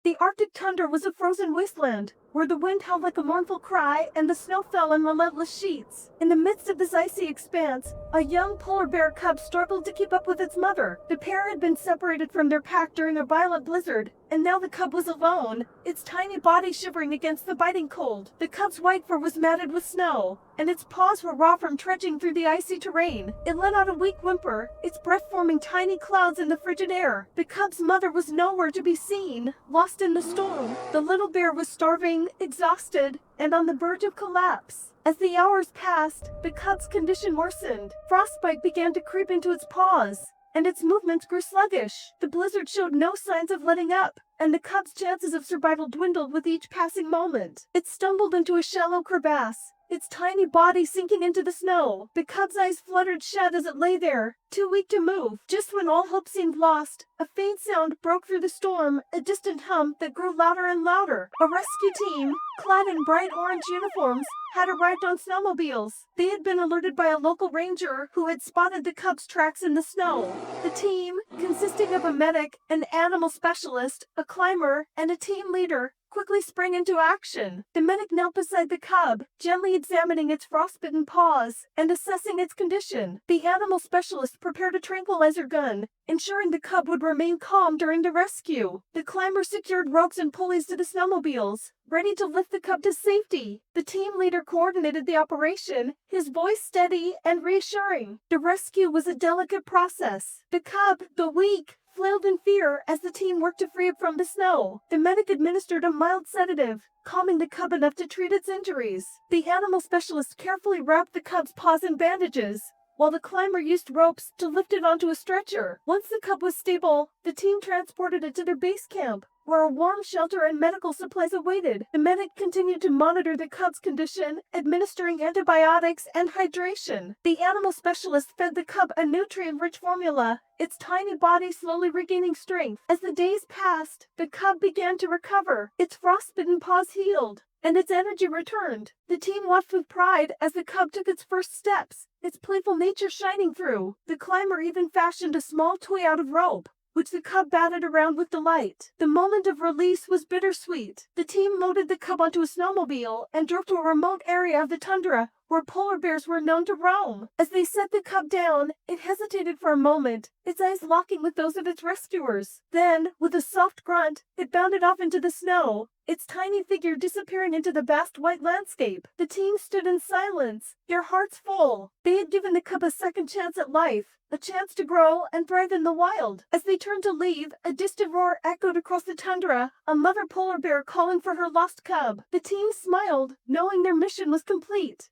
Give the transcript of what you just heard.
The Arctic tundra was a frozen wasteland, where the wind howled like a mournful cry and the snow fell in relentless sheets. In the midst of this icy expanse, a young polar bear cub struggled to keep up with its mother. The pair had been separated from their pack during a violent blizzard, and now the cub was alone, its tiny body shivering against the biting cold. The cub's white fur was matted with snow, and its paws were raw from trudging through the icy terrain. It let out a weak whimper, its breath forming tiny clouds in the frigid air. The cub's mother was nowhere to be seen, lost in the storm. The little bear was starving, exhausted, and on the verge of collapse. As the hours passed, the cub's condition worsened. Frostbite began to creep into its paws, and its movements grew sluggish. The blizzard showed no signs of letting up, and the cub's chances of survival dwindled with each passing moment. It stumbled into a shallow crevasse, its tiny body sinking into the snow. The cub's eyes fluttered shut as it lay there, too weak to move. Just when all hope seemed lost, a faint sound broke through the storm, a distant hum that grew louder and louder. A rescue team, clad in bright orange uniforms, had arrived on snowmobiles. They had been alerted by a local ranger who had spotted the cub's tracks in the snow. The team, consisting of a medic, an animal specialist, a climber, and a team leader, quickly sprang into action. The medic knelt beside the cub, gently examining its frostbitten paws and assessing its condition. The animal specialist prepared a tranquilizer gun, ensuring the cub would remain calm during the rescue. The climber secured ropes and pulleys to the snowmobiles, ready to lift the cub to safety. The team leader coordinated the operation, his voice steady and reassuring. The rescue was a delicate process. The cub, though weak, flailed in fear as the team worked to free it from the snow. The medic administered a mild sedative, calming the cub enough to treat its injuries. The animal specialist carefully wrapped the cub's paws in bandages, while the climber used ropes to lift it onto a stretcher. Once the cub was stable, the team transported it to their base camp, where a warm shelter and medical supplies awaited. The medic continued to monitor the cub's condition, administering antibiotics and hydration. The animal specialist fed the cub a nutrient-rich formula, its tiny body slowly regaining strength. As the days passed, the cub began to recover. Its frostbitten paws healed, and its energy returned. The team watched with pride as the cub took its first steps, its playful nature shining through. The climber even fashioned a small toy out of rope, which the cub batted around with delight. The moment of release was bittersweet. The team loaded the cub onto a snowmobile and drove to a remote area of the tundra where polar bears were known to roam. As they set the cub down, it hesitated for a moment, its eyes locking with those of its rescuers. Then, with a soft grunt, it bounded off into the snow, its tiny figure disappearing into the vast white landscape. The team stood in silence, their hearts full. They had given the cub a second chance at life, a chance to grow and thrive in the wild. As they turned to leave, a distant roar echoed across the tundra, a mother polar bear calling for her lost cub. The team smiled, knowing their mission was complete.